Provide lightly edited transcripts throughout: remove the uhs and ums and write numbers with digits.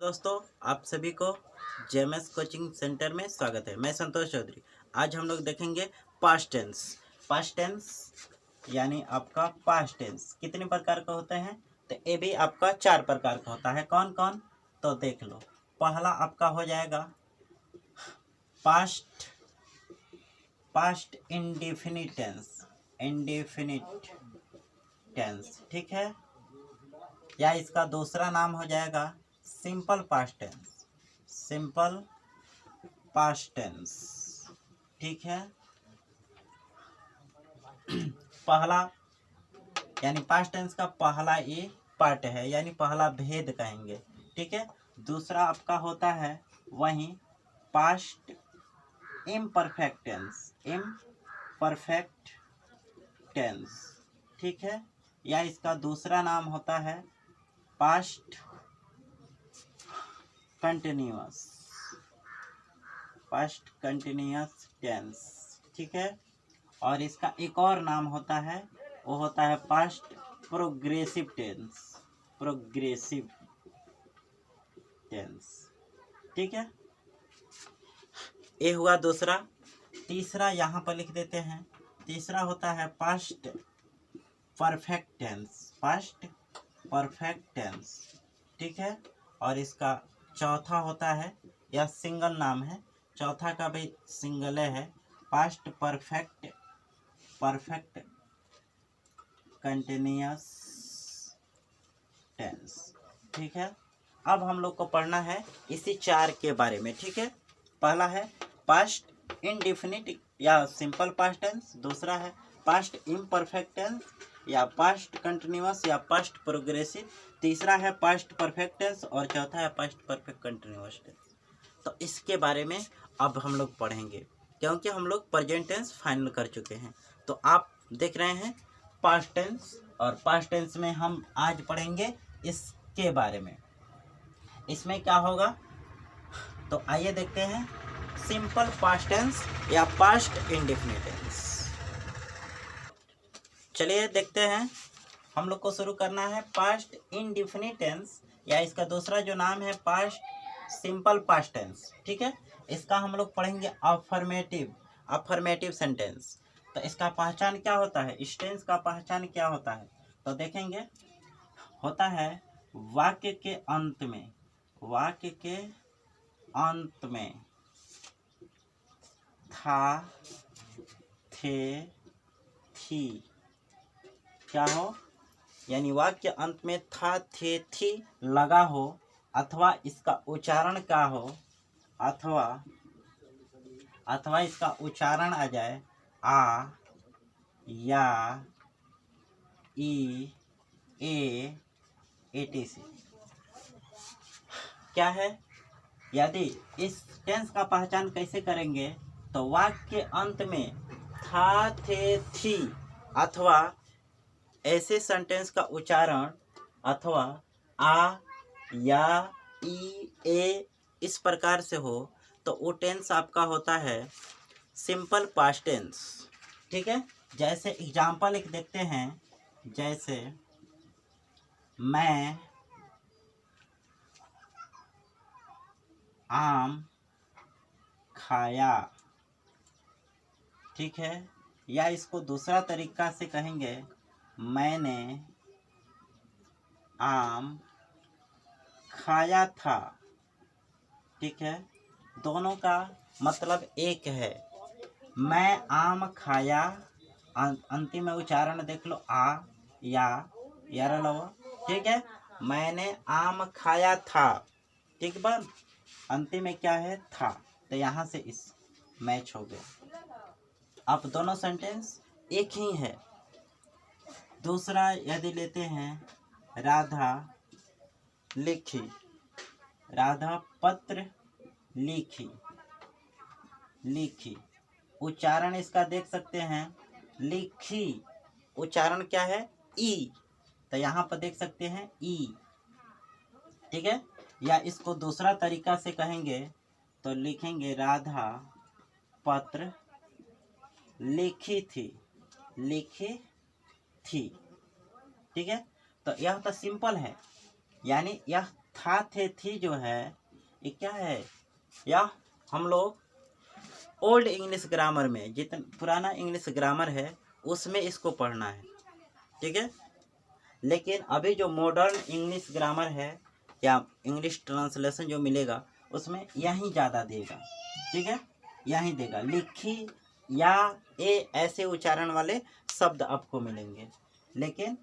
दोस्तों, आप सभी को जेएमएस कोचिंग सेंटर में स्वागत है। मैं संतोष चौधरी। आज हम लोग देखेंगे पास्ट टेंस। पास्ट टेंस यानी आपका पास्ट टेंस कितने प्रकार का होते हैं, तो ये भी आपका 4 प्रकार का होता है। कौन कौन, तो देख लो। पहला आपका हो जाएगा past past indefinite tense, indefinite tense, ठीक है। या इसका दूसरा नाम हो जाएगा simple past tense, simple past tense, ठीक है। पहला यानी पास्ट टेंस का पहला ये पार्ट है, यानी पहला भेद कहेंगे, ठीक है। दूसरा आपका होता है वही past imperfect tense, imperfect tense, ठीक है। या इसका दूसरा नाम होता है past continuous, past continuous tense, ठीक है। और इसका एक और नाम होता है, वो होता है past progressive tense, progressive tense, ठीक है। ये हुआ दूसरा। तीसरा यहाँ पर लिख देते हैं। तीसरा होता है past perfect tense, past perfect tense, ठीक है। और इसका चौथा होता है, यह सिंगल नाम है, चौथा का भी सिंगल है, पास्ट परफेक्ट कंटिन्यूअस टेंस, ठीक है। अब हम लोग को पढ़ना है इसी 4 के बारे में, ठीक है। पहला है पास्ट इंडेफिनिट या सिंपल पास्ट टेंस, दूसरा है पास्ट इम्परफेक्ट टेंस या पास्ट कंटिन्यूअस या पास्ट प्रोग्रेसिव, तीसरा है पास्ट परफेक्ट टेंस और चौथा है पास्ट परफेक्ट कंटिन्यूअस टेंस। तो इसके बारे में अब हम लोग पढ़ेंगे, क्योंकि हम लोग प्रेजेंट टेंस फाइनल कर चुके हैं। तो आप देख रहे हैं पास्ट टेंस, और पास्ट टेंस में हम आज पढ़ेंगे इसके बारे में। इसमें क्या होगा, तो आइए देखते हैं सिंपल पास्ट टेंस या पास्ट इंडेफिनिट टेंस। चलिए देखते हैं। हम लोग को शुरू करना है पास्ट इंडेफिनिट टेंस, या इसका दूसरा जो नाम है पास्ट सिंपल पास्ट टेंस, ठीक है। इसका हम लोग पढ़ेंगे अफर्मेटिव सेंटेंस। तो इसका पहचान क्या होता है, इस टेंस का पहचान क्या होता है, तो देखेंगे। होता है वाक्य के अंत में, वाक्य के अंत में था, थे, थी, क्या हो, यानी वाक्य अंत में था, थे, थी लगा हो, अथवा इसका उच्चारण क्या हो, अथवा इसका उच्चारण आ जाए आ, या, ई, ए, etc। क्या है, यदि इस टेंस का पहचान कैसे करेंगे, तो वाक्य के अंत में था, थे, थी अथवा ऐसे सेंटेंस का उच्चारण अथवा आ, या, ई, ए इस प्रकार से हो, तो वो टेंस आपका होता है सिंपल पास्ट टेंस, ठीक है। जैसे एग्जाम्पल लिख देखते हैं, जैसे मैं आम खाया, ठीक है। या इसको दूसरा तरीका से कहेंगे, मैंने आम खाया था, ठीक है। दोनों का मतलब एक है। मैं आम खाया, अंतिम में उच्चारण देख लो आ, या लो, ठीक है। मैंने आम खाया था, ठीक बन, अंतिम में क्या है, था, तो यहाँ से इस मैच हो गया। अब दोनों सेंटेंस एक ही है। दूसरा यदि लेते हैं, राधा लिखी, राधा पत्र लिखी, लिखी उच्चारण इसका देख सकते हैं, लिखी उच्चारण क्या है, ई, तो यहाँ पर देख सकते हैं ई, ठीक है। या इसको दूसरा तरीका से कहेंगे तो लिखेंगे राधा पत्र लिखी थी, लिखी थी, ठीक है। तो यह तो सिंपल है, यानी यह था थे थी जो है ये क्या है, या हम लोग ओल्ड इंग्लिश ग्रामर में, जितना पुराना इंग्लिश ग्रामर है उसमें इसको पढ़ना है, ठीक है। लेकिन अभी जो मॉडर्न इंग्लिश ग्रामर है या इंग्लिश ट्रांसलेशन जो मिलेगा उसमें यहीं ज़्यादा देगा, ठीक है, यहीं देगा। लिखी या ए ऐसे उच्चारण वाले शब्द आपको मिलेंगे, लेकिन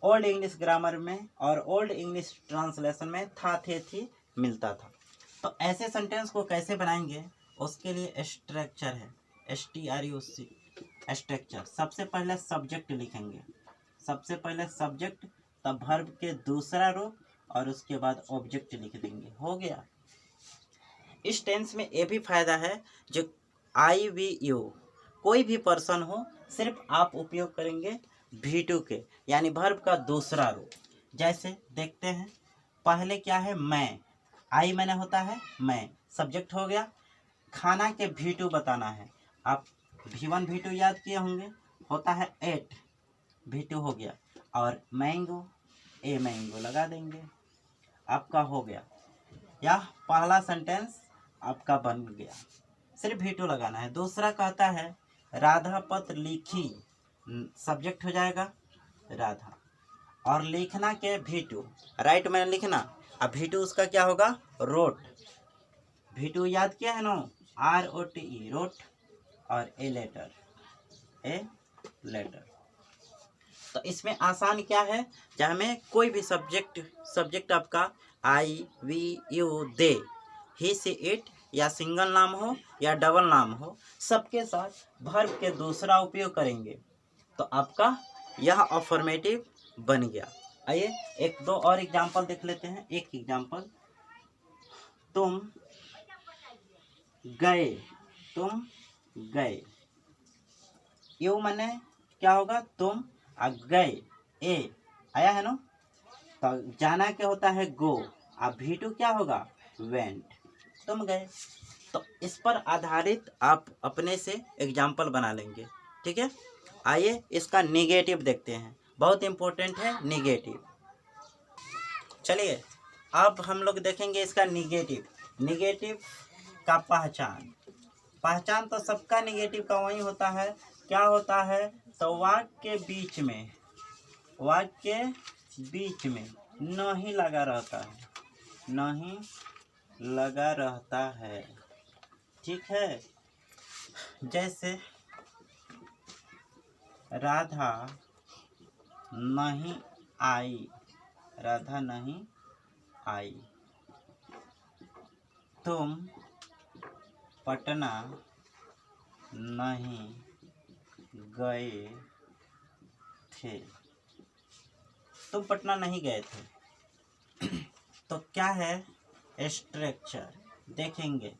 ओल्ड इंग्लिश ग्रामर में और ओल्ड इंग्लिश ट्रांसलेशन में था थे थी मिलता था। तो ऐसे सेंटेंस को कैसे बनाएंगे, उसके लिए स्ट्रक्चर है, STRUC स्ट्रक्चर। सबसे पहले सब्जेक्ट लिखेंगे, सबसे पहले सब्जेक्ट, तब वर्ब के दूसरा रूप और उसके बाद ऑब्जेक्ट लिख देंगे, हो गया। इस टेंस में ये भी फायदा है, जो IVU कोई भी पर्सन हो सिर्फ आप उपयोग करेंगे V2 के, यानी वर्ब का दूसरा रूप। जैसे देखते हैं, पहले क्या है, मैं, आई मैंने होता है मैं, सब्जेक्ट हो गया। खाना के V2 बताना है, आप V1 V2 याद किए होंगे, होता है 8, V2 हो गया। और मैंगो, ए मैंगो लगा देंगे, आपका हो गया। यह पहला सेंटेंस आपका बन गया, सिर्फ V2 लगाना है। दूसरा कहता है राधा पत्र लिखी, सब्जेक्ट हो जाएगा राधा, और लिखना के V2, राइट मैंने लिखना, अब V2 उसका क्या होगा, रोट। V2 याद किया है नो, ROTE रोट, और ए लेटर, ए लेटर। तो इसमें आसान क्या है, चाहे हमें कोई भी सब्जेक्ट आपका IVU दे, ही से इट, या सिंगल नाम हो या डबल नाम हो, सबके साथ वर्ब के दूसरा उपयोग करेंगे, तो आपका यह अफर्मेटिव बन गया। आइए एक दो और एग्जाम्पल देख लेते हैं। एक एग्जाम्पल, तुम गए, तुम गए, यू माने क्या होगा, तुम, गए, ए आया है ना, तो जाना क्या होता है, गो, अब V2 क्या होगा, वेंट, तुम गए। तो इस पर आधारित आप अपने से एग्जाम्पल बना लेंगे, ठीक है। आइए इसका निगेटिव देखते हैं, बहुत इंपॉर्टेंट है निगेटिव। चलिए अब हम लोग देखेंगे इसका निगेटिव का पहचान। पहचान तो सबका निगेटिव का वही होता है, क्या होता है, तो वाक्य के बीच में नहीं लगा रहता है, नहीं लगा रहता है, ठीक है। जैसे राधा नहीं आई, राधा नहीं आई, तुम पटना नहीं गए थे, तुम पटना नहीं गए थे। तो क्या है, स्ट्रक्चर देखेंगे।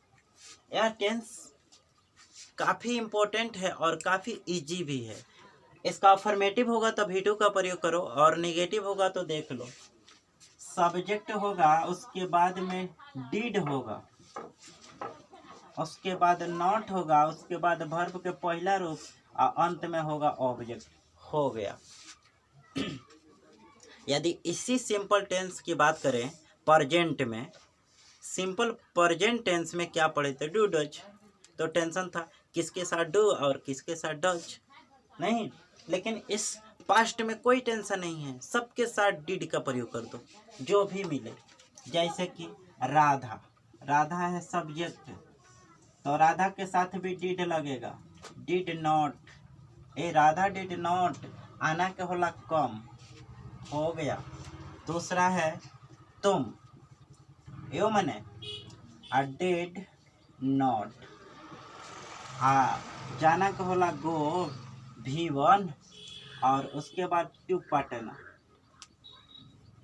यह टेंस काफ़ी इम्पोर्टेंट है और काफ़ी इजी भी है। इसका अफर्मेटिव होगा तो V2 का प्रयोग करो, और नेगेटिव होगा तो देख लो, सब्जेक्ट होगा, उसके बाद में डिड होगा, उसके बाद नॉट होगा, उसके बाद वर्ब के पहला रूप, और अंत में होगा ऑब्जेक्ट, हो गया। यदि इसी सिंपल टेंस की बात करें प्रेजेंट में, सिंपल प्रेजेंट टेंस में क्या पढ़े थे, डू डज, तो टेंशन था किसके साथ डू और किसके साथ डज नहीं, लेकिन इस पास्ट में कोई टेंशन नहीं है, सबके साथ डिड का प्रयोग कर दो, जो भी मिले। जैसे कि राधा, राधा है सब्जेक्ट, तो राधा के साथ भी डिड लगेगा, did not, A Radha did not, आना के होला कम, हो गया। दूसरा है तुम, यो मने डिड नॉट, जाना के होला गो, V1, और उसके बाद टू पटना,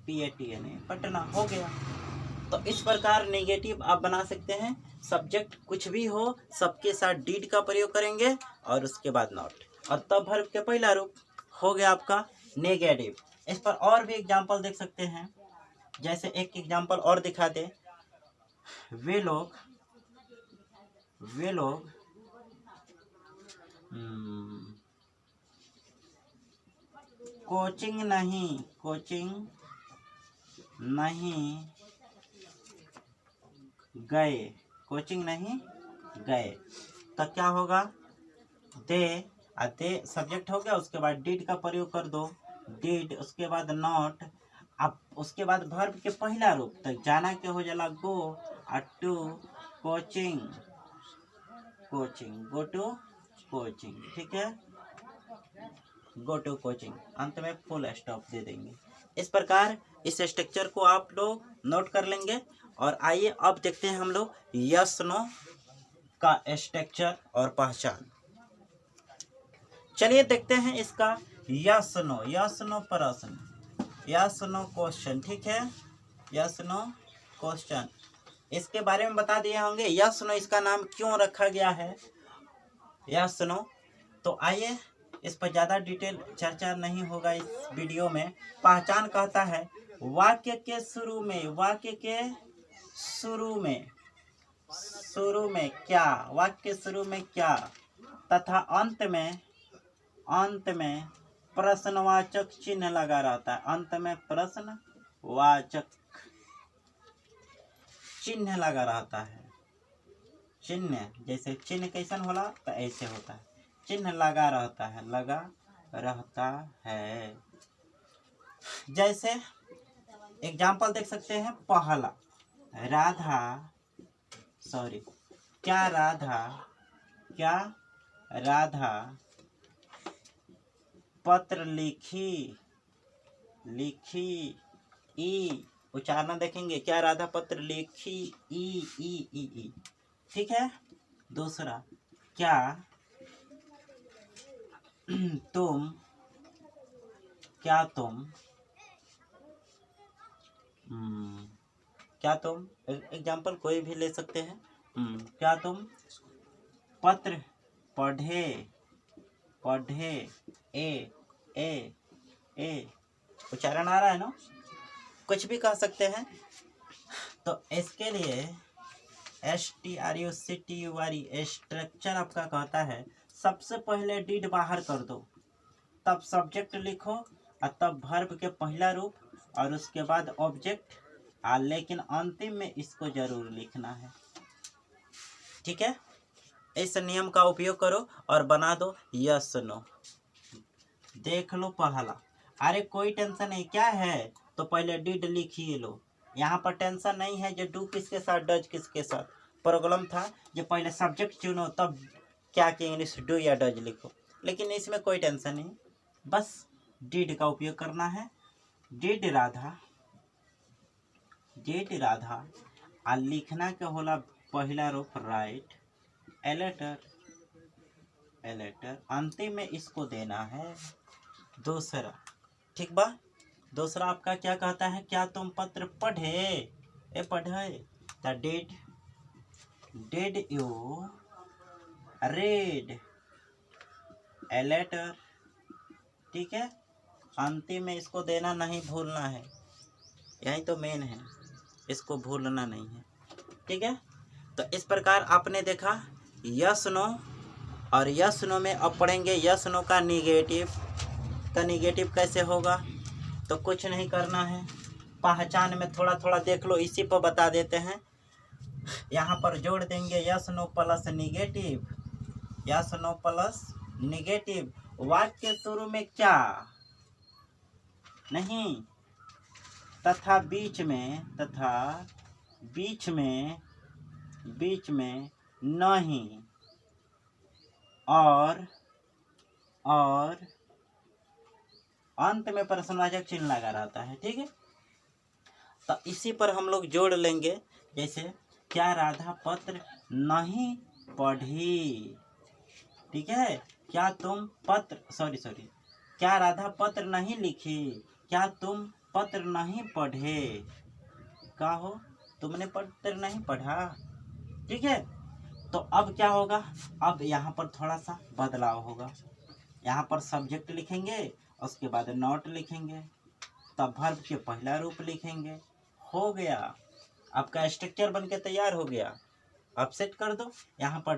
PATNA पटना, हो गया। तो इस प्रकार नेगेटिव आप बना सकते हैं, सब्जेक्ट कुछ भी हो सबके साथ डिड का प्रयोग करेंगे और उसके बाद नॉट, और तब वर्ब के पहला रूप, हो गया आपका नेगेटिव। इस पर और भी एग्जाम्पल देख सकते हैं, जैसे एक एग्जाम्पल और दिखा दे, वे लोग कोचिंग नहीं गए, कोचिंग नहीं गए, तो क्या होगा, दे सब्जेक्ट हो गया, उसके बाद डिड का प्रयोग कर दो, डिड, उसके बाद नॉट, अब उसके बाद वर्ब के पहला रूप, तो जाना के हो जाला गो, और to coaching, go to coaching, ठीक है, गो टू कोचिंग, अंत में फुल स्टॉप दे देंगे। इस प्रकार इस स्ट्रक्चर को आप लोग नोट कर लेंगे। और आइए अब देखते हैं हम लोग यस नो का स्ट्रक्चर और पहचान। चलिए देखते हैं इसका यस नो प्रश्न, यस नो क्वेश्चन, ठीक है, यस नो क्वेश्चन, इसके बारे में बता दिए होंगे। यस नो इसका नाम क्यों रखा गया है यस नो, तो आइए इस पर ज़्यादा डिटेल चर्चा नहीं होगा इस वीडियो में। पहचान कहता है वाक्य के शुरू में, वाक्य के शुरू में क्या, वाक्य शुरू में क्या, तथा अंत में प्रश्नवाचक चिन्ह लगा रहता है, अंत में प्रश्नवाचक चिन्ह लगा रहता है। चिन्ह जैसे चिन्ह कैसन होला, तो ऐसे होता है, चिन्ह लगा रहता है। जैसे एग्जाम्पल देख सकते हैं, पहला क्या राधा पत्र लिखी ई, उच्चारण देखेंगे, क्या राधा पत्र लिखी ई, ठीक है। दूसरा, क्या तुम एग्जाम्पल कोई भी ले सकते हैं, क्या तुम पत्र पढ़े ए, उच्चारण आ रहा है ना, कुछ भी कह सकते हैं। तो इसके लिए STRUCTURE स्ट्रक्चर आपका कहता है सबसे पहले डिड बाहर कर दो, तब सब्जेक्ट लिखो, और तब वर्ब के पहला रूप, और उसके बाद ऑब्जेक्ट, लेकिन अंतिम में इसको जरूर लिखना है, ठीक है। इस नियम का उपयोग करो और बना दो यस नो। देख लो पहला, अरे कोई टेंशन नहीं, क्या है, तो पहले डिड लिखिए लो, यहाँ पर टेंशन नहीं है जो डू किसके साथ डज किसके साथ, प्रॉब्लम था जो पहले सब्जेक्ट चुनो तब क्या कि इंग्लिश डू या डज लिखो, लेकिन इसमें कोई टेंशन नहीं, बस डिड का उपयोग करना है। डिड राधा आ लिखना के होला पहला रूप राइट ए लेटर, अंतिम में इसको देना है दूसरा, ठीक बा। दूसरा आपका क्या कहता है, क्या तुम पत्र पढ़े, तो did you read a letter, ठीक है। अंतिम में इसको देना नहीं भूलना है, यही तो मेन है, इसको भूलना नहीं है, ठीक है। तो इस प्रकार आपने देखा यस नो, और यस नो में अब पढ़ेंगे यस नो का निगेटिव, तो निगेटिव कैसे होगा, तो कुछ नहीं करना है, पहचान में थोड़ा थोड़ा देख लो, इसी पर बता देते हैं। यहाँ पर जोड़ देंगे यस नो प्लस निगेटिव, वाक्य शुरू में क्या नहीं, तथा बीच में नहीं, और अंत में प्रश्नवाचक चिन्ह लगा रहता है, ठीक है। तो इसी पर हम लोग जोड़ लेंगे, जैसे क्या राधा पत्र नहीं पढ़ी, ठीक है, क्या तुम क्या राधा पत्र नहीं लिखी, क्या तुम पत्र नहीं पढ़े, क्या हो तुमने पत्र नहीं पढ़ा, ठीक है। तो अब क्या होगा, अब यहाँ पर थोड़ा सा बदलाव होगा, यहाँ पर सब्जेक्ट लिखेंगे, उसके बाद नॉट लिखेंगे, तब वर्ब के पहला रूप लिखेंगे, हो गया, आपका स्ट्रक्चर बनके तैयार हो गया। अब सेट कर दो, यहाँ पर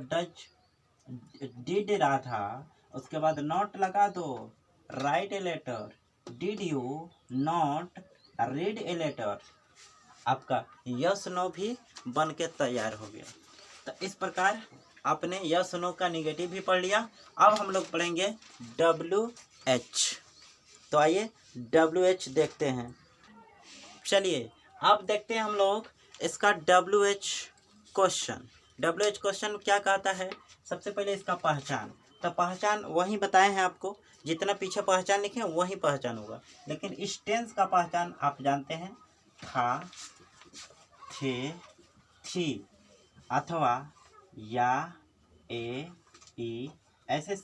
डिड राधा, उसके बाद नॉट लगा दो, write a letter, did you not read a letter, आपका यस नो भी बन के तैयार हो गया। तो इस प्रकार आपने यस नो का निगेटिव भी पढ़ लिया। अब हम लोग पढ़ेंगे WH। तो आइए WH देखते हैं। चलिए अब देखते हैं हम लोग इसका WH क्वेश्चन। WH क्वेश्चन क्या कहता है? सबसे पहले इसका पहचान, तो पहचान वही बताए हैं आपको, जितना पीछे पहचान लिखे वही पहचान होगा। लेकिन इस टेंस का पहचान आप जानते हैं, था, थे, थी, अथवा, या, ए, ई, ऐसे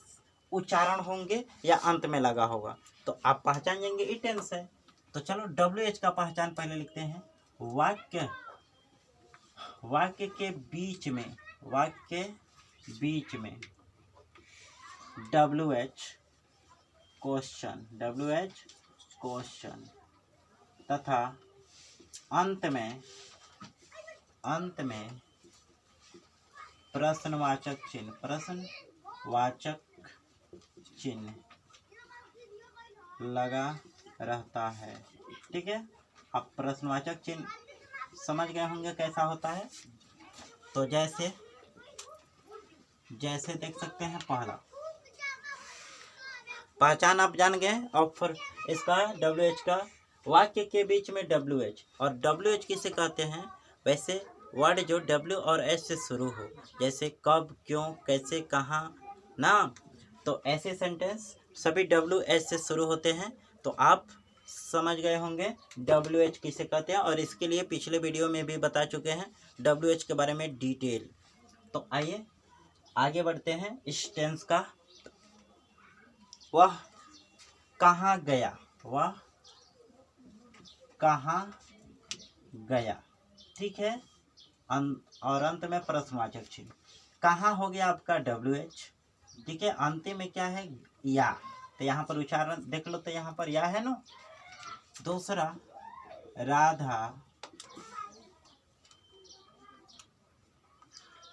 उच्चारण होंगे या अंत में लगा होगा, तो आप पहचान जाएंगे ई टेंस है। तो चलो WH का पहचान पहले लिखते हैं। वाक्य के बीच में, वाक्य बीच में WH क्वेश्चन, WH क्वेश्चन, तथा अंत में प्रश्नवाचक चिन्ह, प्रश्नवाचक चिन्ह लगा रहता है। ठीक है, अब प्रश्नवाचक चिन्ह समझ गए होंगे कैसा होता है। तो जैसे देख सकते हैं, पहला पहचान आप जान गए। और फिर इसका WH का, वाक्य के बीच में WH, और WH किसे कहते हैं? वैसे वर्ड जो W और S से शुरू हो, जैसे कब, क्यों, कैसे, कहाँ ना, तो ऐसे सेंटेंस सभी WH से शुरू होते हैं। तो आप समझ गए होंगे WH किसे कहते हैं, और इसके लिए पिछले वीडियो में भी बता चुके हैं WH के बारे में डिटेल। तो आइए आगे बढ़ते हैं इस टेंस का। वह कहाँ गया, वह कहाँ गया। ठीक है, और अंत में प्रश्नवाचक चिन्ह। कहाँ हो गया आपका WH। ठीक है, अंतिम में क्या है? या। तो यहाँ पर उच्चारण देख लो, तो यहाँ पर या है ना। दूसरा, राधा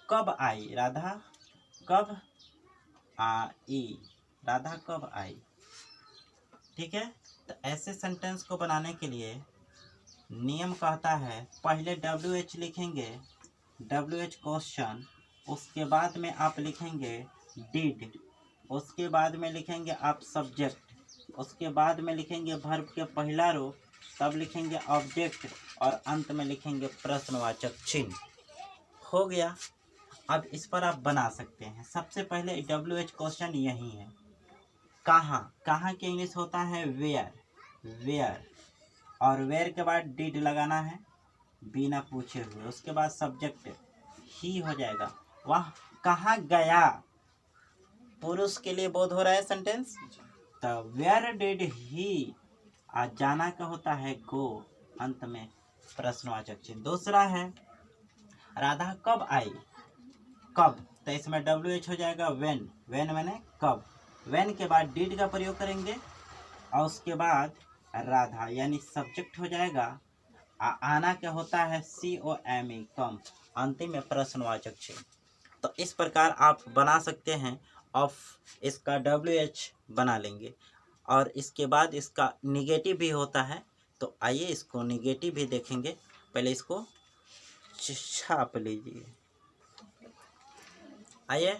कब आई, राधा कब आई, राधा कब आई। ठीक है, तो ऐसे सेंटेंस को बनाने के लिए नियम कहता है, पहले WH लिखेंगे, WH क्वेश्चन, उसके बाद में आप लिखेंगे डिड, उसके बाद में लिखेंगे आप सब्जेक्ट, उसके बाद में लिखेंगे वर्ब के पहला रूप, तब लिखेंगे ऑब्जेक्ट, और अंत में लिखेंगे प्रश्नवाचक चिन्ह। हो गया। अब इस पर आप बना सकते हैं। सबसे पहले WH क्वेश्चन यही है, कहाँ, कहाँ के इंग्लिश होता है वेयर, वेयर, और वेयर के बाद डिड लगाना है बिना पूछे हुए। उसके बाद सब्जेक्ट ही हो जाएगा। वह कहाँ गया, पुरुष के लिए बोध हो रहा है सेंटेंस, तो वेयर डिड ही, आज जाना का होता है गो, अंत में प्रश्नवाचक चिन्ह। दूसरा है राधा कब आई, कब, तो इसमें WH हो जाएगा व्हेन, व्हेन मैंने कब, व्हेन के बाद डिड का प्रयोग करेंगे, और उसके बाद राधा यानी सब्जेक्ट हो जाएगा। आना क्या होता है COME, कम, अंतिम में प्रश्नवाचक चिन्ह। तो इस प्रकार आप बना सकते हैं। ऑफ इसका WH बना लेंगे, और इसके बाद इसका निगेटिव भी होता है। तो आइए इसको निगेटिव भी देखेंगे। पहले इसको छाप लीजिए। आइए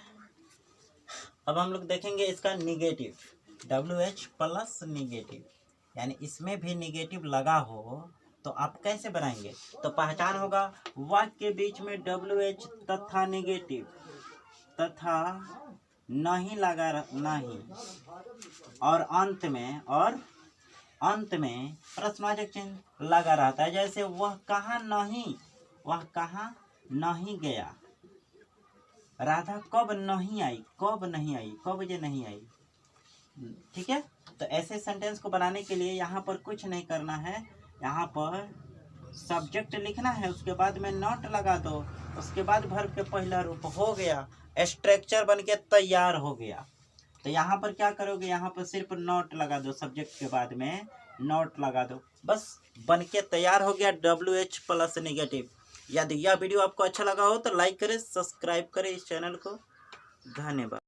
अब हम लोग देखेंगे इसका निगेटिव, WH प्लस निगेटिव, यानी इसमें भी निगेटिव लगा हो तो आप कैसे बनाएंगे। तो पहचान होगा, वाक्य के बीच में WH तथा निगेटिव, तथा नहीं लगा, नहीं, और अंत में प्रश्नवाचक चिन्ह लगा रहता है। जैसे वह कहाँ नहीं, वह कहाँ नहीं गया, राधा कब नहीं आई, कब नहीं आई, कब बजे नहीं आई। ठीक है, तो ऐसे सेंटेंस को बनाने के लिए यहाँ पर कुछ नहीं करना है। यहाँ पर सब्जेक्ट लिखना है, उसके बाद में नॉट लगा दो, उसके बाद वर्ब के पहला रूप, हो गया, स्ट्रक्चर बन के तैयार हो गया। तो यहाँ पर क्या करोगे, यहाँ पर सिर्फ नॉट लगा दो, सब्जेक्ट के बाद में नॉट लगा दो, बस बन के तैयार हो गया WH प्लस निगेटिव। यदि यह वीडियो आपको अच्छा लगा हो तो लाइक करें, सब्सक्राइब करें इस चैनल को। धन्यवाद।